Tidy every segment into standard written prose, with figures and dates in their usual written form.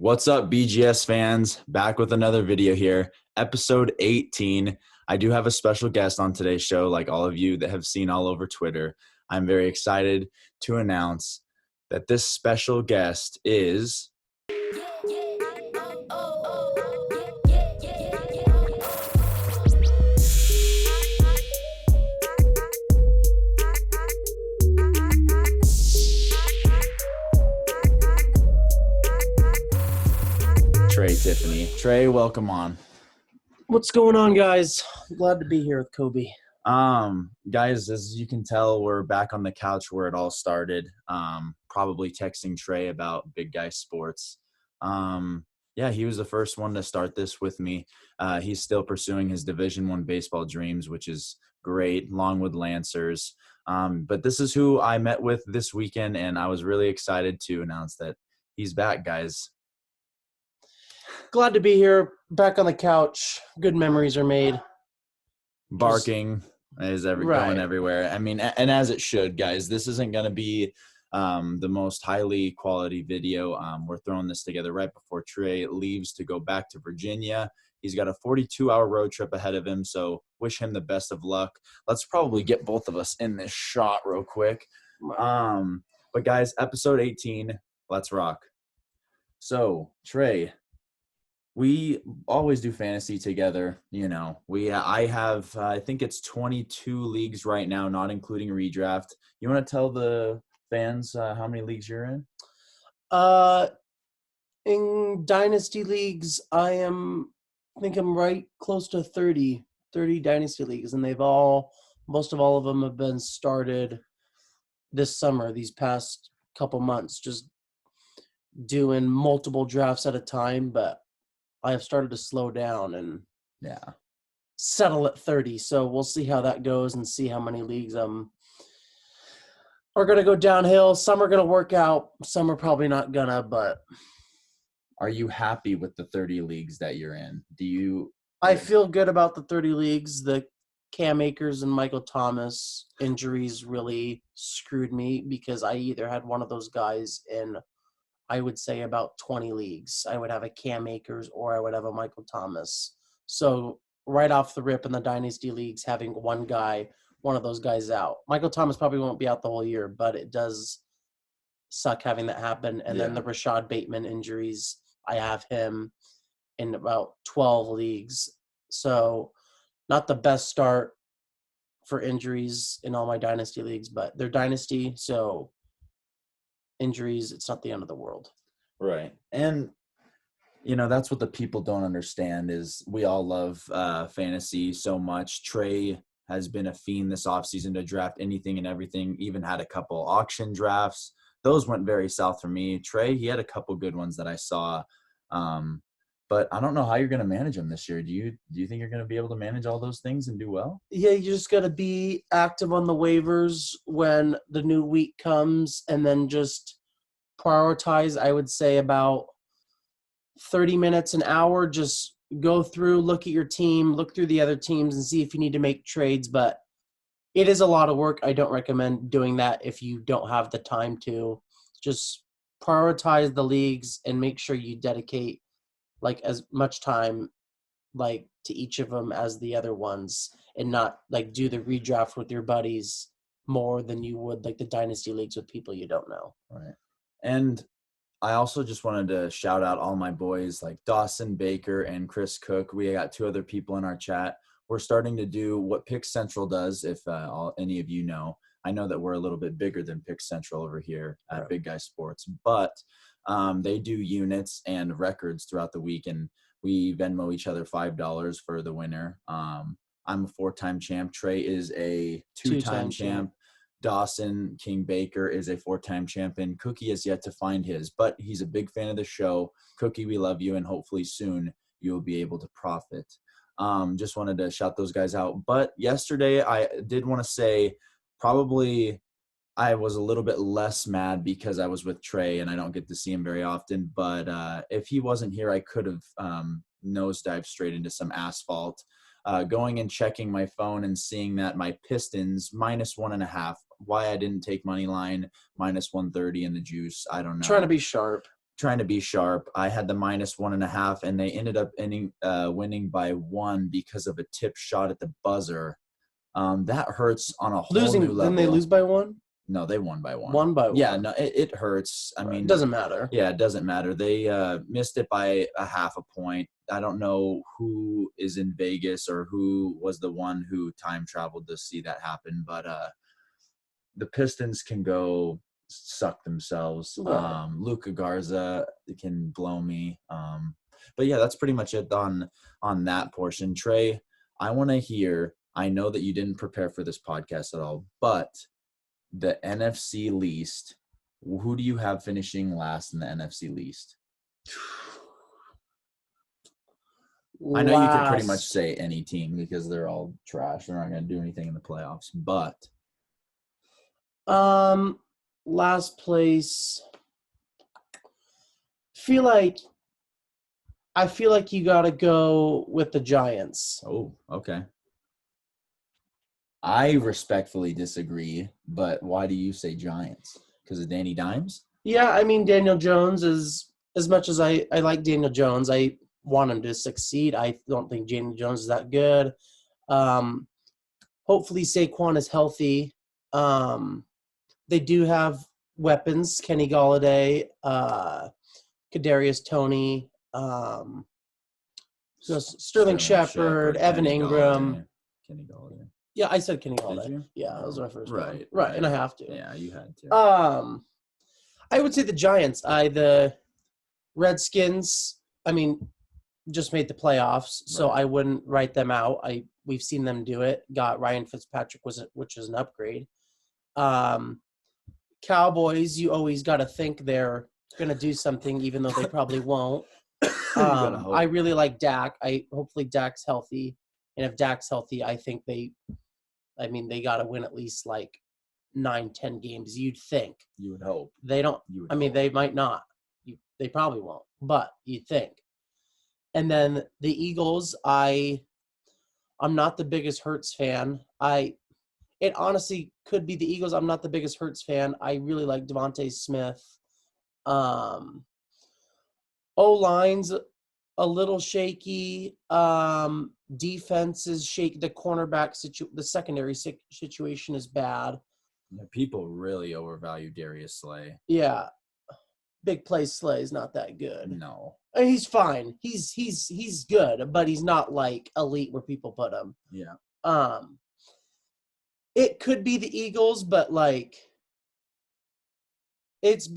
What's up, BGS fans? Back with another video here, episode 18. I do have a special guest on today's show, like all of you that have seen all over Twitter. I'm very excited to announce that this special guest is Trey Tiffany. Trey, welcome on. What's going on, guys? Glad to be here with Kobe. Guys, as you can tell, we're back on the couch where it all started. Probably texting Trey about Big Guy Sports. Yeah, he was the first one to start this with me. He's still pursuing his Division I baseball dreams, which is great, along with Lancers. But this is who I met with this weekend, and I was really excited to announce that he's back, guys. Glad to be here, back on the couch. Good memories are made. Barking is going everywhere. I mean, and as it should, guys. This isn't going to be the most highly quality video. We're throwing this together right before Trey leaves to go back to Virginia. He's got a 42-hour road trip ahead of him, so wish him the best of luck. Let's probably get both of us in this shot real quick. But guys, episode 18, let's rock. So, Trey, we always do fantasy together. You know, I have, I think it's 22 leagues right now, not including redraft. You want to tell the fans how many leagues you're in? In dynasty leagues, I think I'm right close to 30 dynasty leagues, and most of all of them have been started this summer, these past couple months, just doing multiple drafts at a time, but I have started to slow down and settle at 30. So we'll see how that goes and see how many leagues are going to go downhill. Some are going to work out. Some are probably not going to, but. Are you happy with the 30 leagues that you're in? I feel good about the 30 leagues. The Cam Akers and Michael Thomas injuries really screwed me because I either had one of those guys in, I would say, about 20 leagues. I would have a Cam Akers or I would have a Michael Thomas. So right off the rip in the dynasty leagues, having one of those guys out. Michael Thomas probably won't be out the whole year, but it does suck having that happen. And then the Rashad Bateman injuries, I have him in about 12 leagues. So not the best start for injuries in all my dynasty leagues, but they're dynasty, so injuries, it's not the end of the world. Right. And that's what the people don't understand is we all love fantasy so much. Trey has been a fiend this offseason to draft anything and everything, even had a couple auction drafts. Those went very south for me. Trey, he had a couple good ones that I saw. But I don't know how you're going to manage them this year. Do you think you're going to be able to manage all those things and do well? Yeah, you just got to be active on the waivers when the new week comes and then just prioritize, I would say, about 30 minutes, an hour. Just go through, look at your team, look through the other teams and see if you need to make trades. But it is a lot of work. I don't recommend doing that if you don't have the time to. Just prioritize the leagues and make sure you dedicate as much time to each of them as the other ones, and not do the redraft with your buddies more than you would the dynasty leagues with people you don't know. Right. And I also just wanted to shout out all my boys like Dawson Baker and Chris Cook. We got two other people in our chat. We're starting to do what Pick Central does, if any of you know. I know that we're a little bit bigger than Pick Central over here at Big Guy Sports, but they do units and records throughout the week, and we Venmo each other $5 for the winner. I'm a 4-time champ. Trey is a 2-time champ. Dawson King Baker is a 4-time champion. Cookie has yet to find his, but he's a big fan of the show. Cookie, we love you, and hopefully soon you'll be able to profit. Just wanted to shout those guys out. But yesterday I did want to say probably I was a little bit less mad because I was with Trey and I don't get to see him very often. But if he wasn't here, I could have nosedived straight into some asphalt. Going and checking my phone and seeing that my Pistons -1.5. Why I didn't take money line -130 in the juice, I don't know. Trying to be sharp. trying to be sharp. I had the -1.5, and they ended up winning by 1 because of a tip shot at the buzzer. That hurts on a whole new level. Didn't they lose by 1? No, they won by 1. 1 by 1. Yeah, no, it hurts. I mean, it doesn't matter. Yeah, it doesn't matter. They missed it by a half a point. I don't know who is in Vegas or who was the one who time traveled to see that happen, but the Pistons can go suck themselves. Right. Luka Garza can blow me. But yeah, that's pretty much it on that portion. Trey, I want to hear, I know that you didn't prepare for this podcast at all, but the NFC East, who do you have finishing last in the NFC East? I know you could pretty much say any team because they're all trash. They're not going to do anything in the playoffs, but last place. I feel like you got to go with the Giants. Oh, okay. I respectfully disagree, but why do you say Giants? Because of Danny Dimes? Yeah, I mean, Daniel Jones is, as much as I like Daniel Jones, I want him to succeed. I don't think Daniel Jones is that good. Hopefully Saquon is healthy. They do have weapons, Kenny Golladay, Kadarius Toney, Sterling Shepard, Evan Ingram. Kenny Golladay. Yeah, I said Kenny Golladay. Did you? Yeah, that was my first one. Right, and I have to. Yeah, you had to. I would say the Giants. The Redskins, I mean, just made the playoffs, so I wouldn't write them out. We've seen them do it. Got Ryan Fitzpatrick, which is an upgrade. Cowboys, you always got to think they're going to do something, even though they probably won't. I really like Dak. Hopefully Dak's healthy, and if Dak's healthy, I think they got to win at least like 9-10 games. You'd think. You would hope. They don't. They might not. They probably won't, but you'd think. And then the Eagles, I'm not the biggest Hurts fan. It honestly could be the Eagles. I'm not the biggest Hurts fan. I really like Devontae Smith. O-line's a little shaky. Defense is shaky. The cornerback the secondary situation is bad. People really overvalue Darius Slay. Yeah. Big play Slay is not that good. No. He's fine. He's good, but he's not like elite where people put him. Yeah. It could be the Eagles, but like it's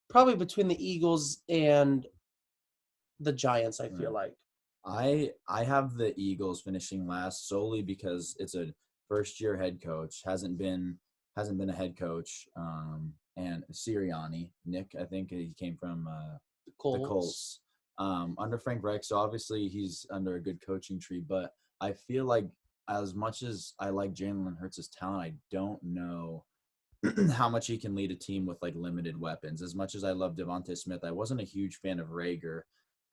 probably between the Eagles and the Giants, I feel like. I have the Eagles finishing last solely because it's a first-year head coach, hasn't been a head coach, and Sirianni, Nick, I think he came from the Colts. Under Frank Reich, so obviously he's under a good coaching tree, but I feel like as much as I like Jalen Hurts' talent, I don't know how much he can lead a team with like limited weapons. As much as I love Devontae Smith, I wasn't a huge fan of Rager,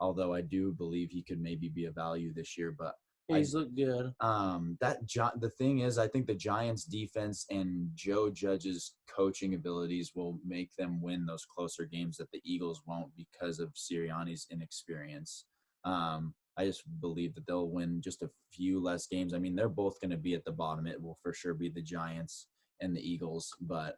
although I do believe he could maybe be a value this year. But he's looked good. The thing is, I think the Giants' defense and Joe Judge's coaching abilities will make them win those closer games that the Eagles won't because of Sirianni's inexperience. I just believe that they'll win just a few less games. I mean, they're both going to be at the bottom. It will for sure be the Giants and the Eagles, but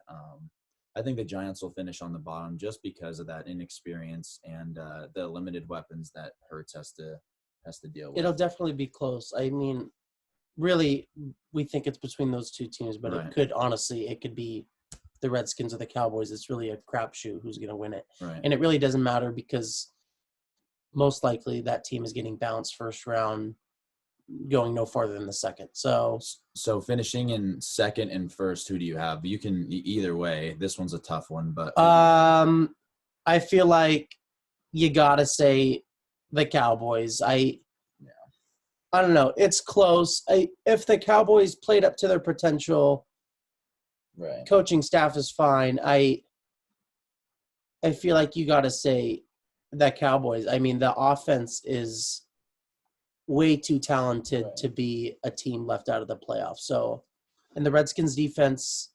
I think the Giants will finish on the bottom just because of that inexperience and the limited weapons that Hurts has to deal with. It'll definitely be close. I mean, really, we think it's between those two teams, but it could be the Redskins or the Cowboys. It's really a crapshoot who's going to win it. Right. And it really doesn't matter because most likely that team is getting bounced first round, going no farther than the second. So finishing in second and first, who do you have? You can either way. This one's a tough one, but I feel like you gotta say the Cowboys. I don't know. It's close. If the Cowboys played up to their potential, right, coaching staff is fine. I feel like you gotta say the Cowboys. I mean, the offense is way too talented to be a team left out of the playoffs. So, and the Redskins defense,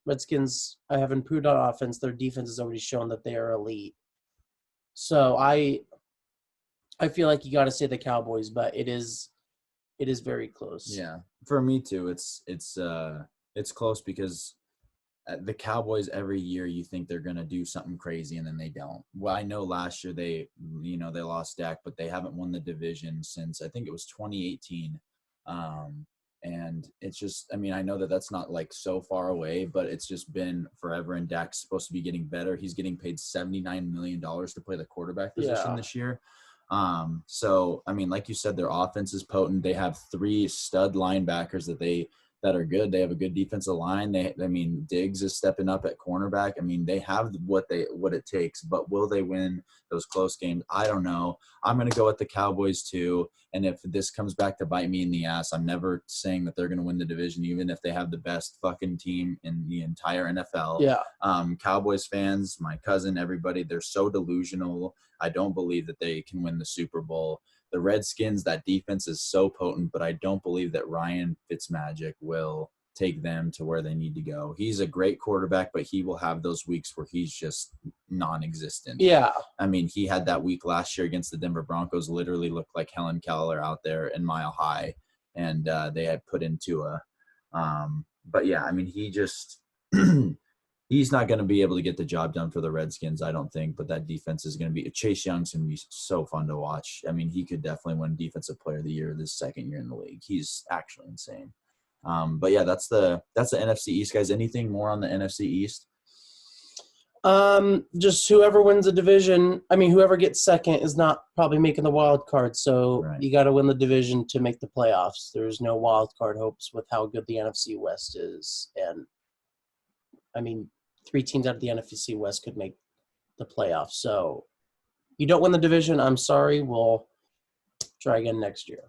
have improved on offense. Their defense has already shown that they are elite. So I feel like you got to say the Cowboys, but it is very close. Yeah, for me too. It's close because the Cowboys every year you think they're gonna do something crazy and then they don't. Well, I know last year they lost Dak, but they haven't won the division since I think it was 2018. And it's just, I mean, I know that that's not like so far away, but it's just been forever. And Dak's supposed to be getting better. He's getting paid $79 million to play the quarterback position this year. So I mean, like you said, their offense is potent. They have 3 stud linebackers that are good. They have a good defensive line. I mean, Diggs is stepping up at cornerback. I mean, they have what it takes, but will they win those close games? I don't know. I'm going to go with the Cowboys too. And if this comes back to bite me in the ass, I'm never saying that they're going to win the division, even if they have the best fucking team in the entire NFL. Yeah. Cowboys fans, my cousin, everybody, they're so delusional. I don't believe that they can win the Super Bowl. The Redskins, that defense is so potent, but I don't believe that Ryan Fitzmagic will take them to where they need to go. He's a great quarterback, but he will have those weeks where he's just non-existent. Yeah. I mean, he had that week last year against the Denver Broncos, literally looked like Helen Keller out there in Mile High, and they had put into a but yeah, I mean, he just he's not going to be able to get the job done for the Redskins, I don't think, but that defense is going to be – Chase Young's going to be so fun to watch. I mean, he could definitely win Defensive Player of the Year this second year in the league. He's actually insane. But, yeah, that's the NFC East, guys. Anything more on the NFC East? Just whoever wins the division – I mean, whoever gets second is not probably making the wild card, so You got to win the division to make the playoffs. There's no wild card hopes with how good the NFC West is. And, I mean – 3 teams out of the NFC West could make the playoffs. So you don't win the division, I'm sorry. We'll try again next year.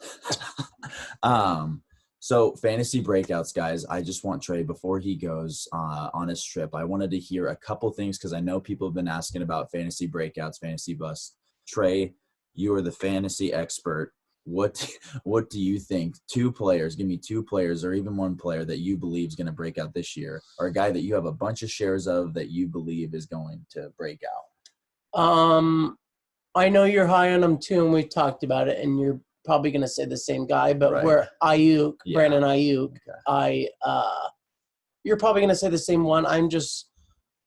So fantasy breakouts, guys. I just want Trey, before he goes on his trip, I wanted to hear a couple things because I know people have been asking about fantasy breakouts, fantasy busts. Trey, you are the fantasy expert. What do you think? 2 players, give me 2 players or even 1 player that you believe is going to break out this year, or a guy that you have a bunch of shares of that you believe is going to break out. I know you're high on him too, and we talked about it, and you're probably going to say the same guy, but we're Ayuk, Brandon Ayuk. Okay. You're probably going to say the same one. I'm just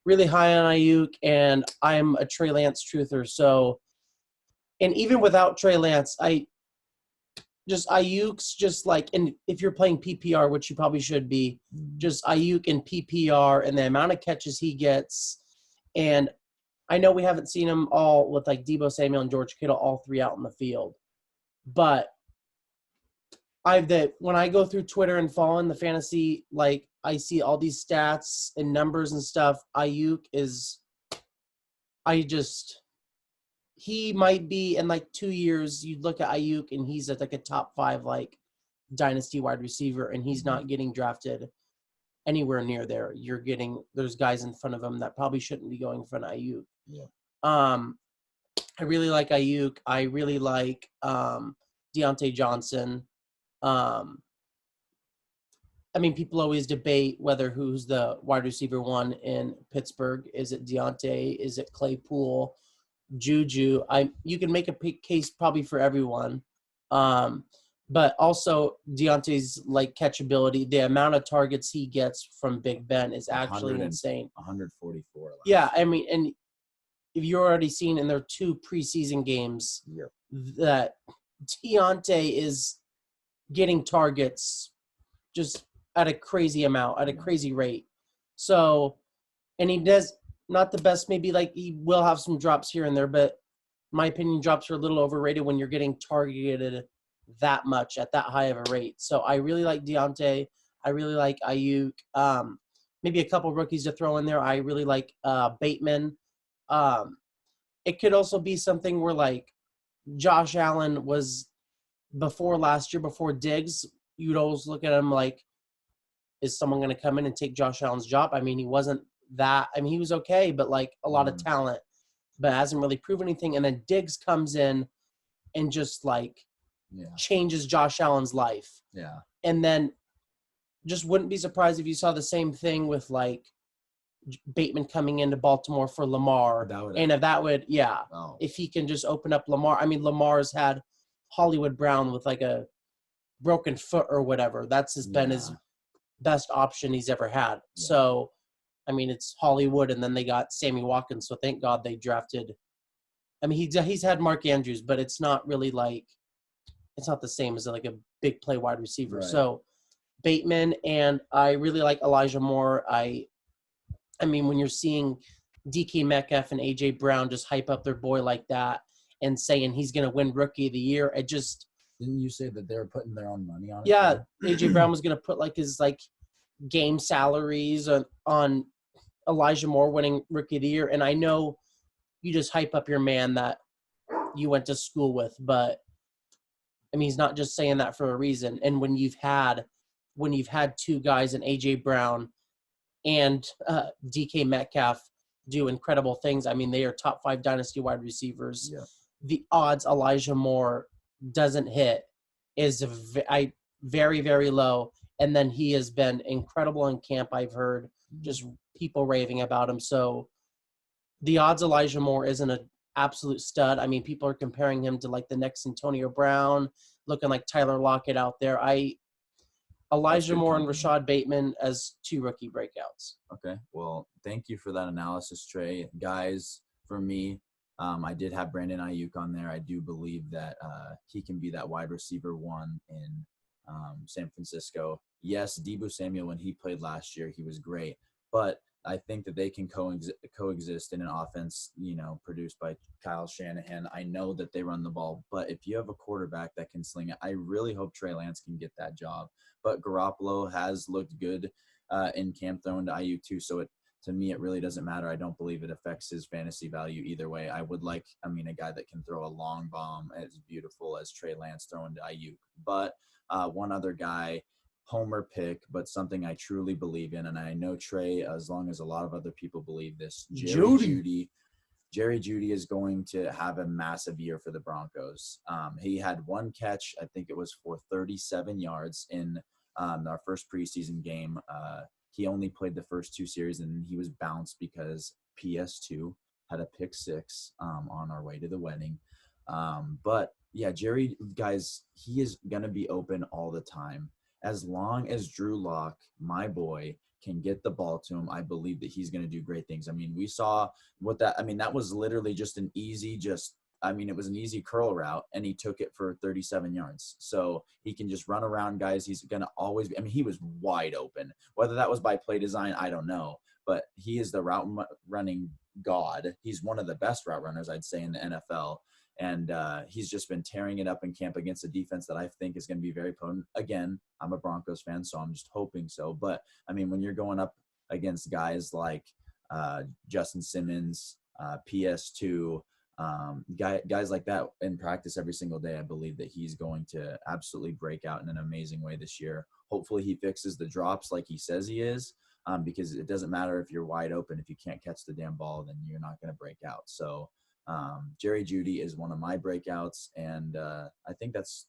really high on Ayuk, and I'm a Trey Lance truther. So, and even without Trey Lance, Ayuk's just like, and if you're playing PPR, which you probably should be, just Ayuk in PPR and the amount of catches he gets. And I know we haven't seen him all with like Deebo Samuel and George Kittle, all 3 out in the field. But when I go through Twitter and follow in the fantasy, like I see all these stats and numbers and stuff. Ayuk he might be in like 2 years, you'd look at Ayuk and he's at like a top 5 like dynasty wide receiver, and he's not getting drafted anywhere near there. There's guys in front of him that probably shouldn't be going in front of Ayuk. Yeah. I really like Ayuk. I really like Deontay Johnson. I mean, people always debate who's the wide receiver 1 in Pittsburgh. Is it Deontay? Is it Claypool? Juju? You can make a case probably for everyone. But also Deontay's like catchability, the amount of targets he gets from Big Ben is actually insane. 144. Yeah, I mean, and if you're already seen in their 2 preseason games that Deontay is getting targets just at a crazy amount, at a crazy rate. So, and he does not the best, maybe like he will have some drops here and there, but in my opinion, drops are a little overrated when you're getting targeted that much at that high of a rate. So I really like Deontay. I really like Ayuk. Maybe a couple rookies to throw in there. I really like Bateman. It could also be something where like Josh Allen was before last year, before Diggs, you'd always look at him like, is someone going to come in and take Josh Allen's job? I mean, he wasn't that. I mean, he was okay, but like a lot of talent, but hasn't really proven anything. And then Diggs comes in and just like changes Josh Allen's life. Yeah. And then just wouldn't be surprised if you saw the same thing with like Bateman coming into Baltimore for Lamar. If he can just open up Lamar. I mean, Lamar's had Hollywood Brown with like a broken foot or whatever. That's been his best option he's ever had. Yeah. So, I mean, it's Hollywood, and then they got Sammy Watkins. So thank God they drafted. I mean, he's had Mark Andrews, but it's not really like it's not the same as like a big play wide receiver. Right. So Bateman, and I really like Elijah Moore. I mean, when you're seeing DK Metcalf and AJ Brown just hype up their boy like that and saying he's going to win Rookie of the Year, it just. Didn't you say that they're putting their own money on it? Yeah, AJ Brown was going to put like his game salaries on Elijah Moore winning Rookie of the Year. And I know you just hype up your man that you went to school with, but I mean, he's not just saying that for a reason. And when you've had two guys in AJ Brown and DK Metcalf do incredible things, I mean, they are top 5 dynasty wide receivers. Yeah. The odds Elijah Moore doesn't hit is very, very low. And then he has been incredible in camp. I've heard just people raving about him. So the odds Elijah Moore isn't an absolute stud. I mean, people are comparing him to like the next Antonio Brown, looking like Tyler Lockett out there. Elijah Moore and Rashad Bateman as 2 rookie breakouts. Okay. Well, thank you for that analysis, Trey. Guys, for me, I did have Brandon Ayuk on there. I do believe that he can be that wide receiver 1 in San Francisco. Yes, Deebo Samuel, when he played last year, he was great. But I think that they can coexist in an offense, produced by Kyle Shanahan. I know that they run the ball, but if you have a quarterback that can sling it, I really hope Trey Lance can get that job. But Garoppolo has looked good in camp, throwing to Ayuk too. So to me, it really doesn't matter. I don't believe it affects his fantasy value either way. I would like, a guy that can throw a long bomb as beautiful as Trey Lance throwing to Ayuk. But one other guy, homer pick, but something I truly believe in, and I know Trey, as long as a lot of other people believe this, Jerry Jeudy is going to have a massive year for the Broncos. He had 1 catch, I think it was for 37 yards in our first preseason game. He only played the first 2 series, and he was bounced because PS2 had a pick 6 on our way to the wedding. But yeah, Jerry, guys, he is going to be open all the time. As long as Drew Lock, my boy, can get the ball to him, I believe that he's going to do great things. I mean, we saw that was literally just it was an easy curl route, and he took it for 37 yards. So he can just run around, guys. He's going to always be, he was wide open. Whether that was by play design, I don't know. But he is the route running god. He's one of the best route runners, I'd say, in the NFL. And he's just been tearing it up in camp against a defense that I think is going to be very potent. Again, I'm a Broncos fan, so I'm just hoping so. But, when you're going up against guys like Justin Simmons, PS2, guys like that in practice every single day, I believe that he's going to absolutely break out in an amazing way this year. Hopefully he fixes the drops like he says he is, because it doesn't matter if you're wide open. If you can't catch the damn ball, then you're not going to break out. So Jerry Jeudy is one of my breakouts, and I think that's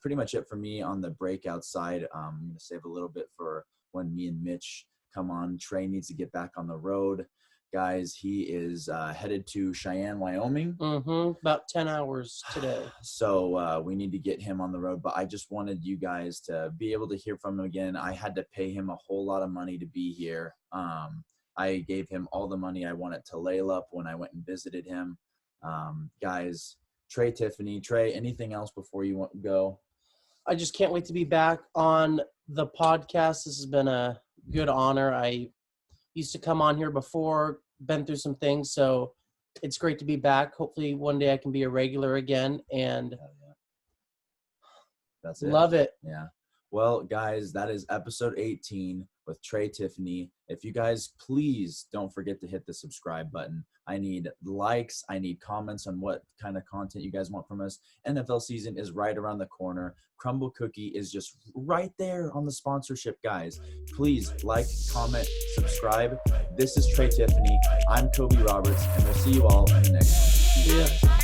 pretty much it for me on the breakout side. I'm going to save a little bit for when me and Mitch come on. Trey needs to get back on the road. Guys, he is headed to Cheyenne, Wyoming. About 10 hours today. So we need to get him on the road. But I just wanted you guys to be able to hear from him again. I had to pay him a whole lot of money to be here. I gave him all the money I wanted to Layla when I went and visited him. Guys, Trey, Tiffany, anything else before you want to go? I just can't wait to be back on the podcast. This has been a good honor. I used to come on here before, been through some things, so it's great to be back. Hopefully one day I can be a regular again, and that's it. Love it. Yeah. Well, guys, that is episode 18 with Trey, Tiffany. If you guys please don't forget to hit the subscribe button. I need likes. I need comments on what kind of content you guys want from us. NFL season is right around the corner. Crumble Cookie is just right there on the sponsorship, guys. Please like, comment, subscribe. This is Trey, Tiffany. I'm Kobe Roberts, and we'll see you all in the next one. Yeah.